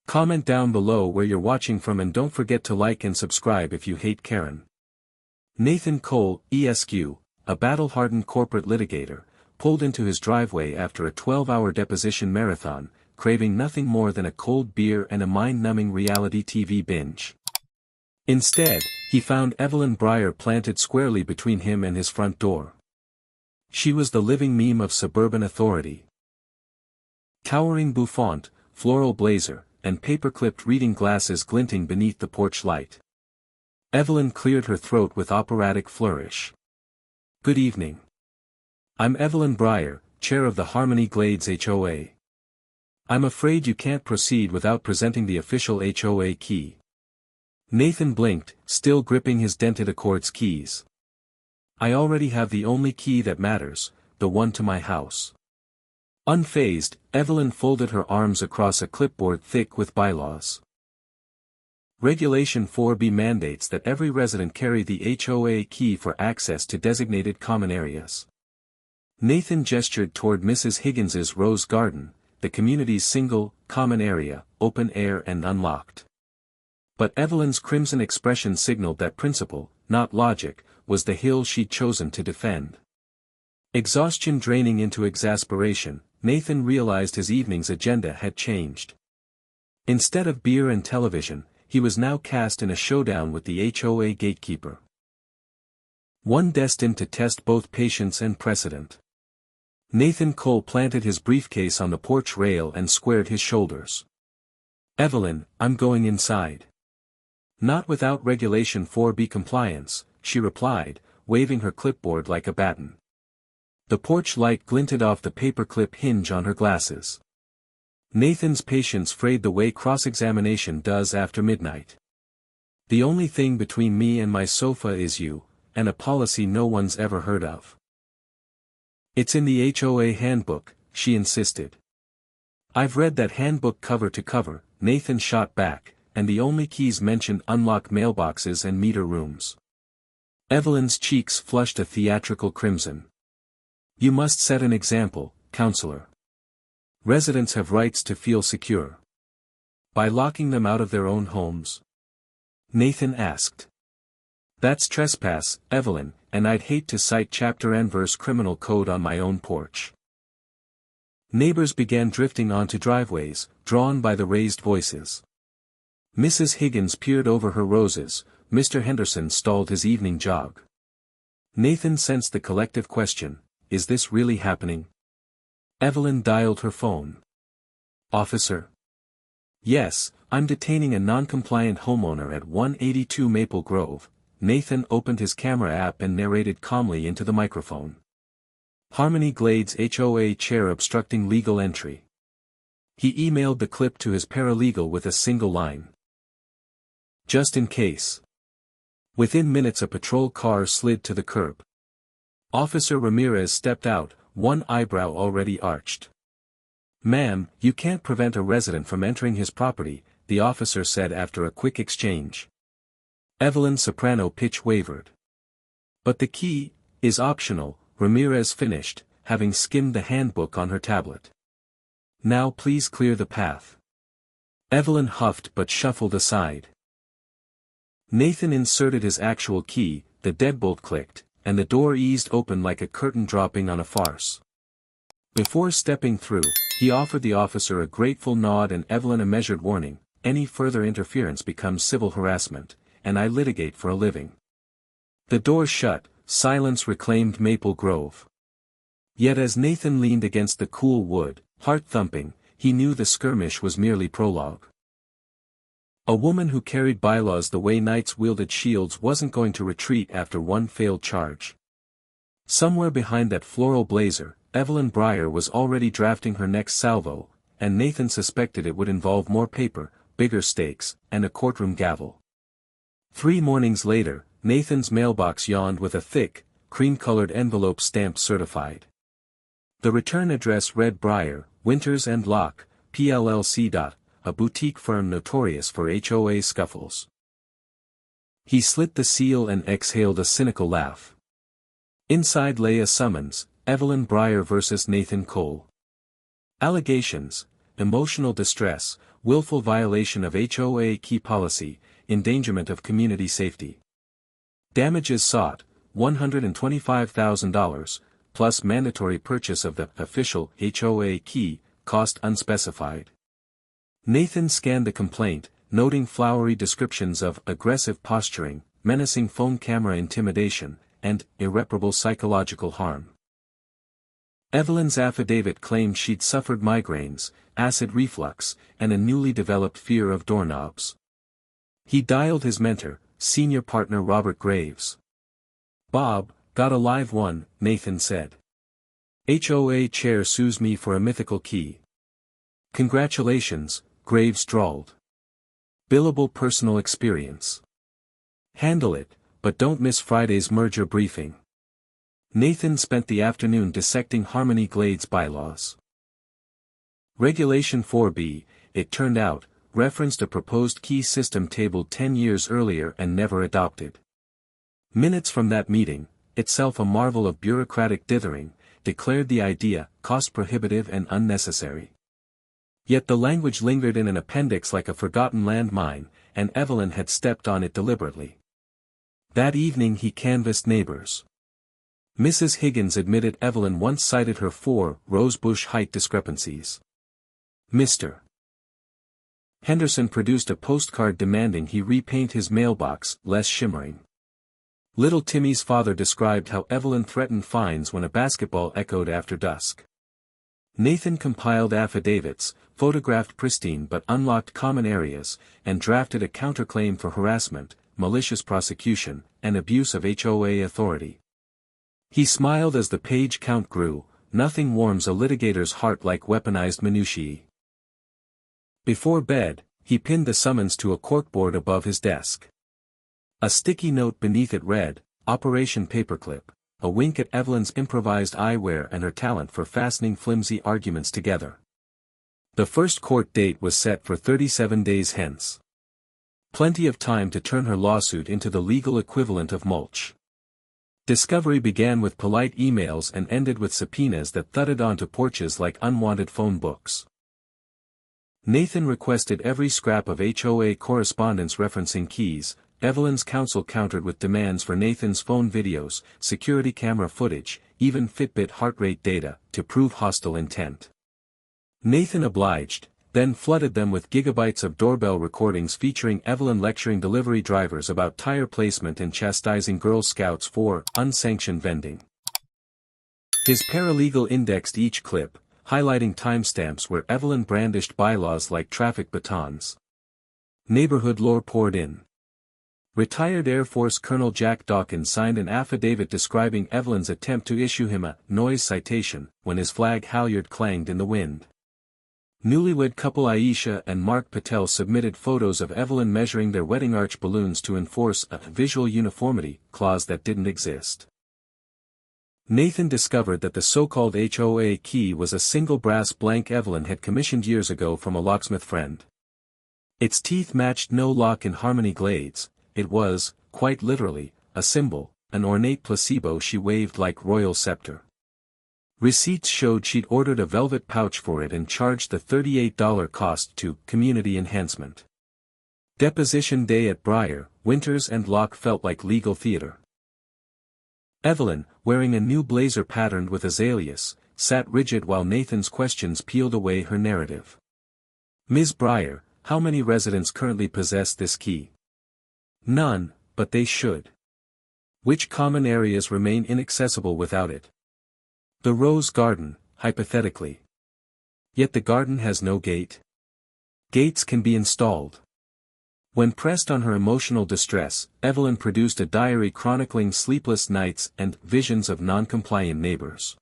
Comment down below where you're watching from and don't forget to like and subscribe if you hate Karen. Nathan Cole, ESQ, a battle-hardened corporate litigator, pulled into his driveway after a 12-hour deposition marathon, craving nothing more than a cold beer and a mind-numbing reality TV binge. Instead, he found Evelyn Breyer planted squarely between him and his front door. She was the living meme of suburban authority. Towering bouffant, floral blazer, and paper-clipped reading glasses glinting beneath the porch light. Evelyn cleared her throat with operatic flourish. "Good evening. I'm Evelyn Breyer, chair of the Harmony Glades HOA. I'm afraid you can't proceed without presenting the official HOA key." Nathan blinked, still gripping his dented Accords keys. "I already have the only key that matters, the one to my house." Unfazed, Evelyn folded her arms across a clipboard thick with bylaws. Regulation 4B mandates that every resident carry the HOA key for access to designated common areas. Nathan gestured toward Mrs. Higgins's rose garden, the community's single, common area, open air and unlocked. But Evelyn's crimson expression signaled that principle, not logic, was the hill she'd chosen to defend. Exhaustion draining into exasperation, Nathan realized his evening's agenda had changed. Instead of beer and television, he was now cast in a showdown with the HOA gatekeeper. One destined to test both patience and precedent. Nathan Cole planted his briefcase on the porch rail and squared his shoulders. "Evelyn, I'm going inside." "Not without Regulation 4B compliance," she replied, waving her clipboard like a baton. The porch light glinted off the paperclip hinge on her glasses. Nathan's patience frayed the way cross-examination does after midnight. "The only thing between me and my sofa is you, and a policy no one's ever heard of." "It's in the HOA handbook," she insisted. "I've read that handbook cover to cover," Nathan shot back, "and the only keys mention unlock mailboxes and meter rooms." Evelyn's cheeks flushed a theatrical crimson. "You must set an example, counselor. Residents have rights to feel secure." "By locking them out of their own homes?" Nathan asked. "That's trespass, Evelyn, and I'd hate to cite chapter and verse criminal code on my own porch." Neighbors began drifting onto driveways, drawn by the raised voices. Mrs. Higgins peered over her roses, Mr. Henderson stalled his evening jog. Nathan sensed the collective question, "Is this really happening?" Evelyn dialed her phone. "Officer?" "Yes, I'm detaining a non-compliant homeowner at 182 Maple Grove." Nathan opened his camera app and narrated calmly into the microphone. "Harmony Glades HOA chair obstructing legal entry." He emailed the clip to his paralegal with a single line. "Just in case." Within minutes a patrol car slid to the curb. Officer Ramirez stepped out, one eyebrow already arched. "Ma'am, you can't prevent a resident from entering his property," the officer said after a quick exchange. Evelyn's soprano pitch wavered. "But the key is optional," Ramirez finished, having skimmed the handbook on her tablet. "Now please clear the path." Evelyn huffed but shuffled aside. Nathan inserted his actual key, the deadbolt clicked, and the door eased open like a curtain dropping on a farce. Before stepping through, he offered the officer a grateful nod and Evelyn a measured warning, "Any further interference becomes civil harassment, and I litigate for a living." The door shut, silence reclaimed Maple Grove. Yet as Nathan leaned against the cool wood, heart-thumping, he knew the skirmish was merely prologue. A woman who carried bylaws the way knights wielded shields wasn't going to retreat after one failed charge. Somewhere behind that floral blazer, Evelyn Breyer was already drafting her next salvo, and Nathan suspected it would involve more paper, bigger stakes, and a courtroom gavel. 3 mornings later, Nathan's mailbox yawned with a thick, cream-colored envelope stamped certified. The return address read Breyer, Winters and Locke, PLLC. A boutique firm notorious for HOA scuffles. He slit the seal and exhaled a cynical laugh. Inside lay a summons, Evelyn Breyer vs. Nathan Cole. Allegations: emotional distress, willful violation of HOA key policy, endangerment of community safety. Damages sought, $125,000, plus mandatory purchase of the official HOA key, cost unspecified. Nathan scanned the complaint, noting flowery descriptions of aggressive posturing, menacing phone camera intimidation, and irreparable psychological harm. Evelyn's affidavit claimed she'd suffered migraines, acid reflux, and a newly developed fear of doorknobs. He dialed his mentor, senior partner Robert Graves. "Bob, got a live one," Nathan said. "HOA chair sues me for a mythical key." "Congratulations," Graves drawled. "Billable personal experience. Handle it, but don't miss Friday's merger briefing." Nathan spent the afternoon dissecting Harmony Glades bylaws. Regulation 4B, it turned out, referenced a proposed key system tabled 10 years earlier and never adopted. Minutes from that meeting, itself a marvel of bureaucratic dithering, declared the idea cost-prohibitive and unnecessary. Yet the language lingered in an appendix like a forgotten landmine, and Evelyn had stepped on it deliberately. That evening he canvassed neighbors. Mrs. Higgins admitted Evelyn once cited her for rosebush height discrepancies. Mr. Henderson produced a postcard demanding he repaint his mailbox less shimmering. Little Timmy's father described how Evelyn threatened fines when a basketball echoed after dusk. Nathan compiled affidavits, photographed pristine but unlocked common areas, and drafted a counterclaim for harassment, malicious prosecution, and abuse of HOA authority. He smiled as the page count grew. Nothing warms a litigator's heart like weaponized minutiae. Before bed, he pinned the summons to a corkboard above his desk. A sticky note beneath it read, "Operation Paperclip," a wink at Evelyn's improvised eyewear and her talent for fastening flimsy arguments together. The first court date was set for 37 days hence. Plenty of time to turn her lawsuit into the legal equivalent of mulch. Discovery began with polite emails and ended with subpoenas that thudded onto porches like unwanted phone books. Nathan requested every scrap of HOA correspondence referencing keys. Evelyn's counsel countered with demands for Nathan's phone videos, security camera footage, even Fitbit heart rate data, to prove hostile intent. Nathan obliged, then flooded them with gigabytes of doorbell recordings featuring Evelyn lecturing delivery drivers about tire placement and chastising Girl Scouts for unsanctioned vending. His paralegal indexed each clip, highlighting timestamps where Evelyn brandished bylaws like traffic batons. Neighborhood lore poured in. Retired Air Force Colonel Jack Dawkins signed an affidavit describing Evelyn's attempt to issue him a noise citation when his flag halyard clanged in the wind. Newlywed couple Aisha and Mark Patel submitted photos of Evelyn measuring their wedding arch balloons to enforce a visual uniformity clause that didn't exist. Nathan discovered that the so-called HOA key was a single brass blank Evelyn had commissioned years ago from a locksmith friend. Its teeth matched no lock in Harmony Glades. It was, quite literally, a symbol, an ornate placebo she waved like royal scepter. Receipts showed she'd ordered a velvet pouch for it and charged the $38 cost to community enhancement. Deposition day at Breyer, Winters and Locke felt like legal theater. Evelyn, wearing a new blazer patterned with azaleas, sat rigid while Nathan's questions peeled away her narrative. "Ms. Breyer, how many residents currently possess this key?" "None, but they should." "Which common areas remain inaccessible without it?" "The rose garden, hypothetically." "Yet the garden has no gate?" "Gates can be installed." When pressed on her emotional distress, Evelyn produced a diary chronicling sleepless nights and visions of non-compliant neighbors.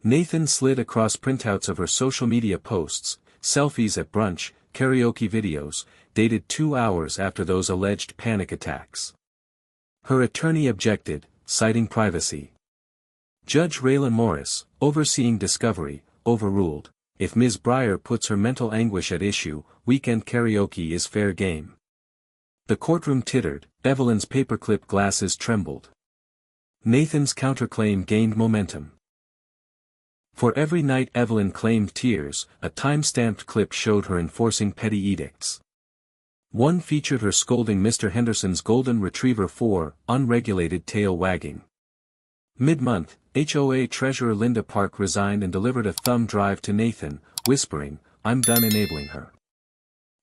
Nathan slid across printouts of her social media posts, selfies at brunch, karaoke videos, dated 2 hours after those alleged panic attacks. Her attorney objected, citing privacy. Judge Raylan Morris, overseeing discovery, overruled, "If Ms. Breyer puts her mental anguish at issue, weekend karaoke is fair game." The courtroom tittered, Evelyn's paperclip glasses trembled. Nathan's counterclaim gained momentum. For every night Evelyn claimed tears, a time-stamped clip showed her enforcing petty edicts. One featured her scolding Mr. Henderson's golden retriever for unregulated tail wagging. Mid-month, HOA Treasurer Linda Park resigned and delivered a thumb drive to Nathan, whispering, "I'm done enabling her."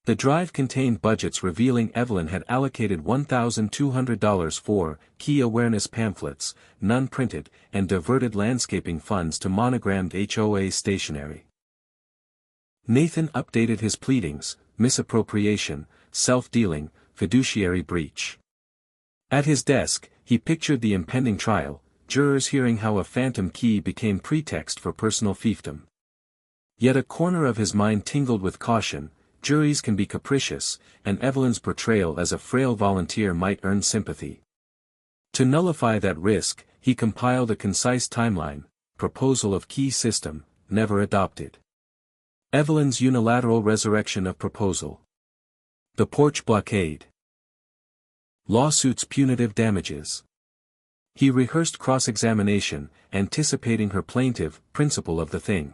The drive contained budgets revealing Evelyn had allocated $1,200 for key awareness pamphlets, none printed, and diverted landscaping funds to monogrammed HOA stationery. Nathan updated his pleadings: misappropriation, self-dealing, fiduciary breach. At his desk, he pictured the impending trial, jurors hearing how a phantom key became pretext for personal fiefdom. Yet a corner of his mind tingled with caution: juries can be capricious, and Evelyn's portrayal as a frail volunteer might earn sympathy. To nullify that risk, he compiled a concise timeline: proposal of key system, never adopted. Evelyn's unilateral resurrection of proposal. The porch blockade. Lawsuit's punitive damages. He rehearsed cross-examination, anticipating her plaintive principle of the thing.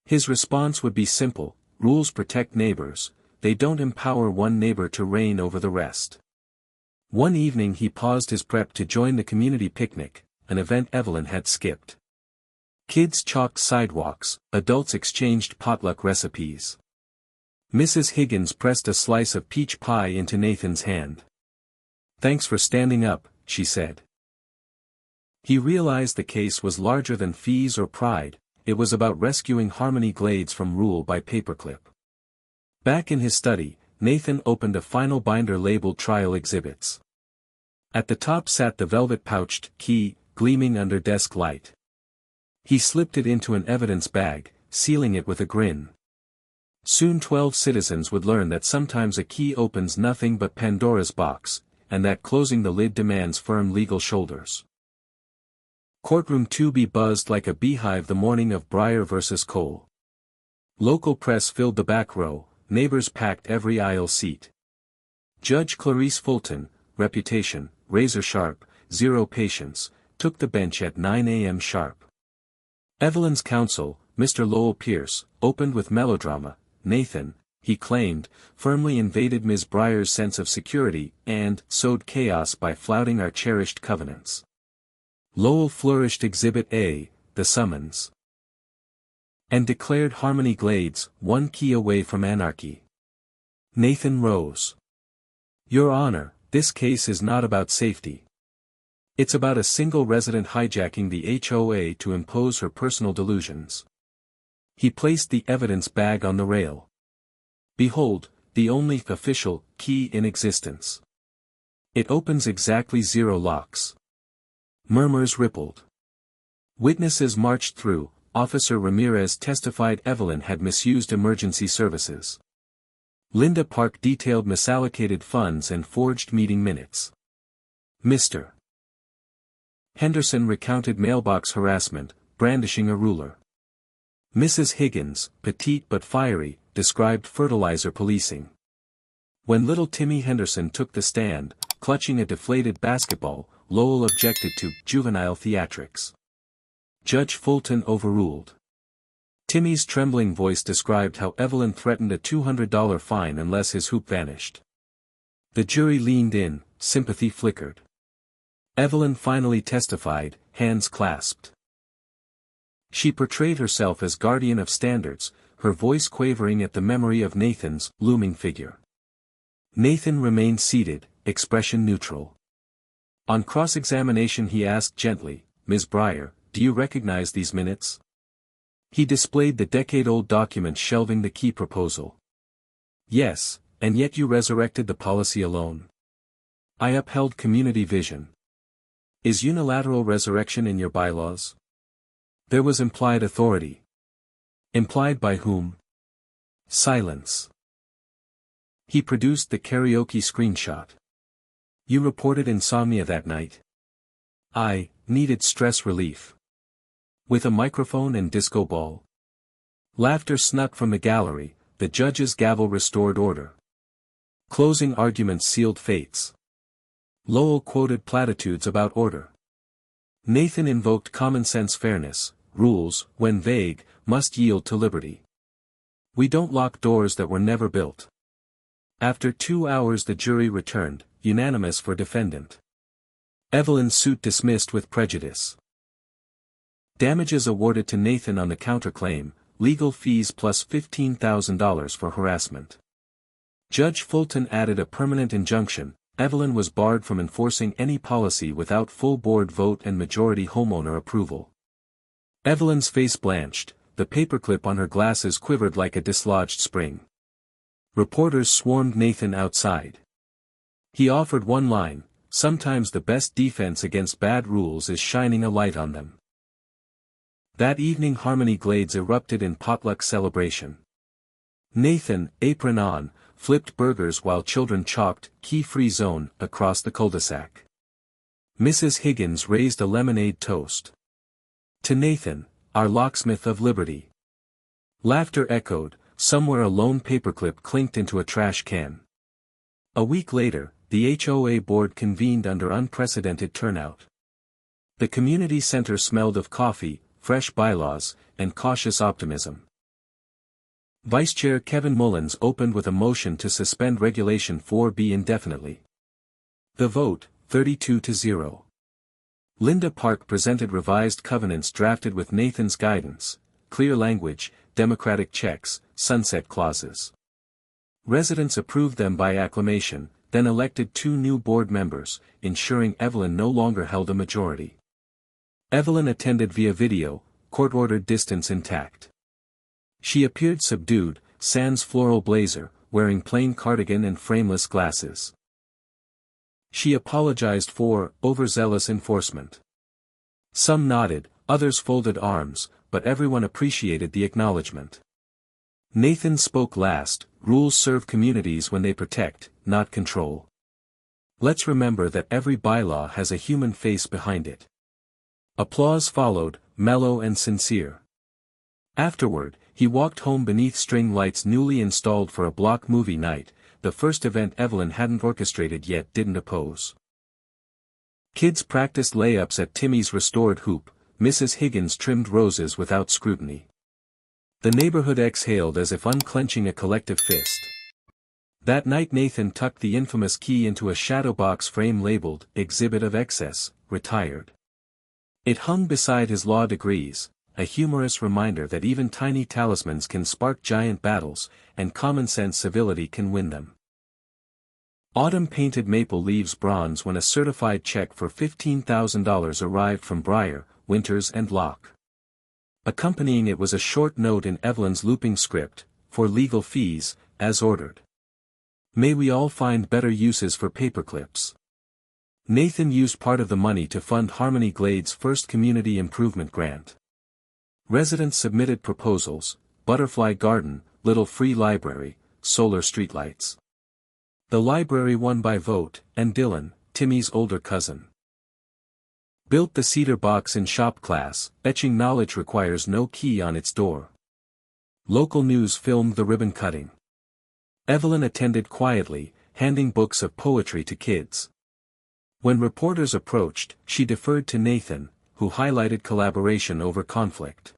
His response would be simple: rules protect neighbors, they don't empower one neighbor to reign over the rest. One evening he paused his prep to join the community picnic, an event Evelyn had skipped. Kids chalked sidewalks, adults exchanged potluck recipes. Mrs. Higgins pressed a slice of peach pie into Nathan's hand. "Thanks for standing up," she said. He realized the case was larger than fees or pride. It was about rescuing Harmony Glades from rule by paperclip. Back in his study, Nathan opened a final binder labeled Trial Exhibits. At the top sat the velvet-pouched key, gleaming under desk light. He slipped it into an evidence bag, sealing it with a grin. Soon 12 citizens would learn that sometimes a key opens nothing but Pandora's box, and that closing the lid demands firm legal shoulders. Courtroom 2B buzzed like a beehive the morning of Breyer vs. Cole. Local press filled the back row, neighbors packed every aisle seat. Judge Clarice Fulton, reputation, razor sharp, zero patience, took the bench at 9 a.m. sharp. Evelyn's counsel, Mr. Lowell Pierce, opened with melodrama. Nathan, he claimed, firmly invaded Ms. Breyer's sense of security and sowed chaos by flouting our cherished covenants. Lowell flourished Exhibit A, the summons, and declared Harmony Glades one key away from anarchy. Nathan rose. "Your Honor, this case is not about safety. It's about a single resident hijacking the HOA to impose her personal delusions." He placed the evidence bag on the rail. "Behold, the only official key in existence. It opens exactly 0 locks." Murmurs rippled. Witnesses marched through. Officer Ramirez testified Evelyn had misused emergency services. Linda Park detailed misallocated funds and forged meeting minutes. Mr. Henderson recounted mailbox harassment, brandishing a ruler. Mrs. Higgins, petite but fiery, described fertilizer policing. When little Timmy Henderson took the stand, clutching a deflated basketball, Lowell objected to juvenile theatrics. Judge Fulton overruled. Timmy's trembling voice described how Evelyn threatened a $200 fine unless his hoop vanished. The jury leaned in, sympathy flickered. Evelyn finally testified, hands clasped. She portrayed herself as guardian of standards, her voice quavering at the memory of Nathan's looming figure. Nathan remained seated, expression neutral. On cross-examination he asked gently, "Ms. Breyer, do you recognize these minutes?" He displayed the decade-old document shelving the key proposal. "Yes, and yet you resurrected the policy alone." "I upheld community vision." "Is unilateral resurrection in your bylaws?" "There was implied authority." "Implied by whom?" Silence. He produced the karaoke screenshot. "You reported insomnia that night." "I needed stress relief." "With a microphone and disco ball?" Laughter snuck from the gallery, the judge's gavel restored order. Closing arguments sealed fates. Lowell quoted platitudes about order. Nathan invoked common-sense fairness. rules, when vague, must yield to liberty. We don't lock doors that were never built. After 2 hours the jury returned, unanimous for defendant. Evelyn's suit dismissed with prejudice. Damages awarded to Nathan on the counterclaim, legal fees plus $15,000 for harassment. Judge Fulton added a permanent injunction. Evelyn was barred from enforcing any policy without full board vote and majority homeowner approval. Evelyn's face blanched, the paperclip on her glasses quivered like a dislodged spring. Reporters swarmed Nathan outside. He offered one line, "Sometimes the best defense against bad rules is shining a light on them." That evening Harmony Glades erupted in potluck celebration. Nathan, apron on, flipped burgers while children chalked "Key-Free Zone" across the cul-de-sac. Mrs. Higgins raised a lemonade toast. To Nathan, our locksmith of liberty. Laughter echoed, somewhere a lone paperclip clinked into a trash can. A week later, the HOA board convened under unprecedented turnout. The community center smelled of coffee, fresh bylaws, and cautious optimism. Vice Chair Kevin Mullins opened with a motion to suspend Regulation 4B indefinitely. The vote, 32-0. Linda Park presented revised covenants drafted with Nathan's guidance, clear language, democratic checks, sunset clauses. Residents approved them by acclamation, then elected 2 new board members, ensuring Evelyn no longer held a majority. Evelyn attended via video, court-ordered distance intact. She appeared subdued, sans floral blazer, wearing plain cardigan and frameless glasses. She apologized for overzealous enforcement. Some nodded, others folded arms, but everyone appreciated the acknowledgement. Nathan spoke last. Rules serve communities when they protect, not control. Let's remember that every bylaw has a human face behind it. Applause followed, mellow and sincere. Afterward, he walked home beneath string lights newly installed for a block movie night, the first event Evelyn hadn't orchestrated yet didn't oppose. Kids practiced layups at Timmy's restored hoop, Mrs. Higgins trimmed roses without scrutiny. The neighborhood exhaled as if unclenching a collective fist. That night Nathan tucked the infamous key into a shadow box frame labeled, "Exhibit of Excess, Retired." It hung beside his law degrees, a humorous reminder that even tiny talismans can spark giant battles, and common-sense civility can win them. Autumn painted maple leaves bronze when a certified check for $15,000 arrived from Breyer, Winters and Locke. Accompanying it was a short note in Evelyn's looping script, "For legal fees, as ordered. May we all find better uses for paperclips." Nathan used part of the money to fund Harmony Glades' first community improvement grant. Residents submitted proposals: butterfly garden, little free library, solar streetlights. The library won by vote, and Dylan, Timmy's older cousin, built the cedar box in shop class. Etching knowledge requires no key on its door. Local news filmed the ribbon cutting. Evelyn attended quietly, handing books of poetry to kids. When reporters approached, she deferred to Nathan, who highlighted collaboration over conflict.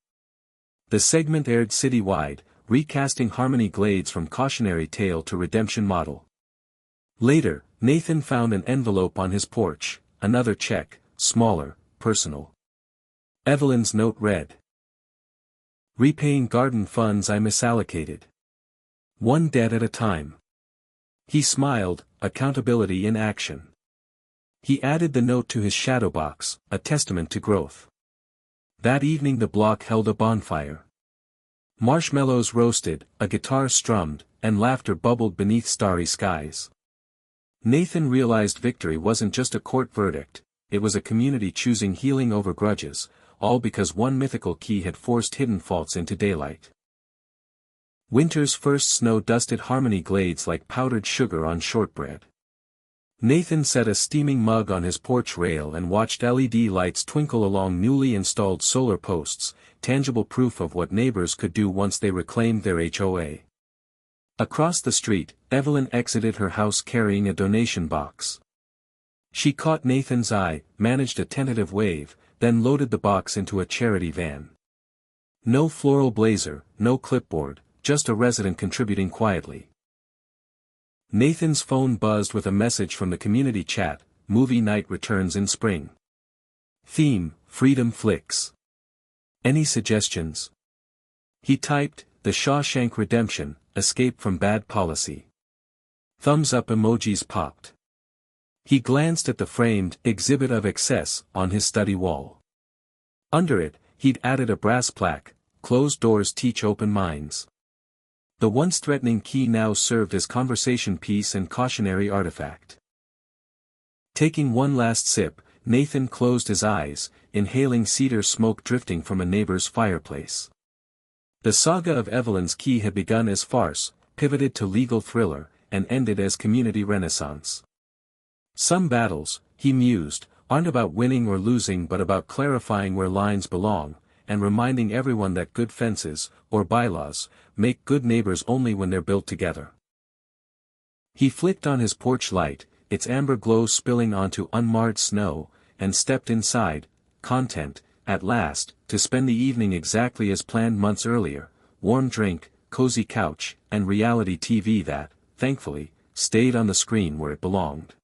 The segment aired citywide, recasting Harmony Glades from cautionary tale to redemption model. Later, Nathan found an envelope on his porch, another check, smaller, personal. Evelyn's note read, "Repaying garden funds I misallocated. One debt at a time." He smiled, accountability in action. He added the note to his shadow box, a testament to growth. That evening the block held a bonfire. Marshmallows roasted, a guitar strummed, and laughter bubbled beneath starry skies. Nathan realized victory wasn't just a court verdict, it was a community choosing healing over grudges, all because one mythical key had forced hidden faults into daylight. Winter's first snow dusted Harmony Glades like powdered sugar on shortbread. Nathan set a steaming mug on his porch rail and watched LED lights twinkle along newly installed solar posts, tangible proof of what neighbors could do once they reclaimed their HOA. Across the street, Evelyn exited her house carrying a donation box. She caught Nathan's eye, managed a tentative wave, then loaded the box into a charity van. No floral blazer, no clipboard, just a resident contributing quietly. Nathan's phone buzzed with a message from the community chat: movie night returns in spring. Theme, Freedom Flicks. Any suggestions? He typed, The Shawshank Redemption, Escape from Bad Policy. Thumbs up emojis popped. He glanced at the framed exhibit of excess on his study wall. Under it, he'd added a brass plaque, Closed doors teach open minds. The once threatening key now served as conversation piece and cautionary artifact. Taking one last sip, Nathan closed his eyes, inhaling cedar smoke drifting from a neighbor's fireplace. The saga of Evelyn's Key had begun as farce, pivoted to legal thriller, and ended as community renaissance. Some battles, he mused, aren't about winning or losing but about clarifying where lines belong, and reminding everyone that good fences, or bylaws, make good neighbors only when they're built together. He flicked on his porch light, its amber glow spilling onto unmarred snow, and stepped inside, content, at last, to spend the evening exactly as planned months earlier: warm drink, cozy couch, and reality TV that, thankfully, stayed on the screen where it belonged.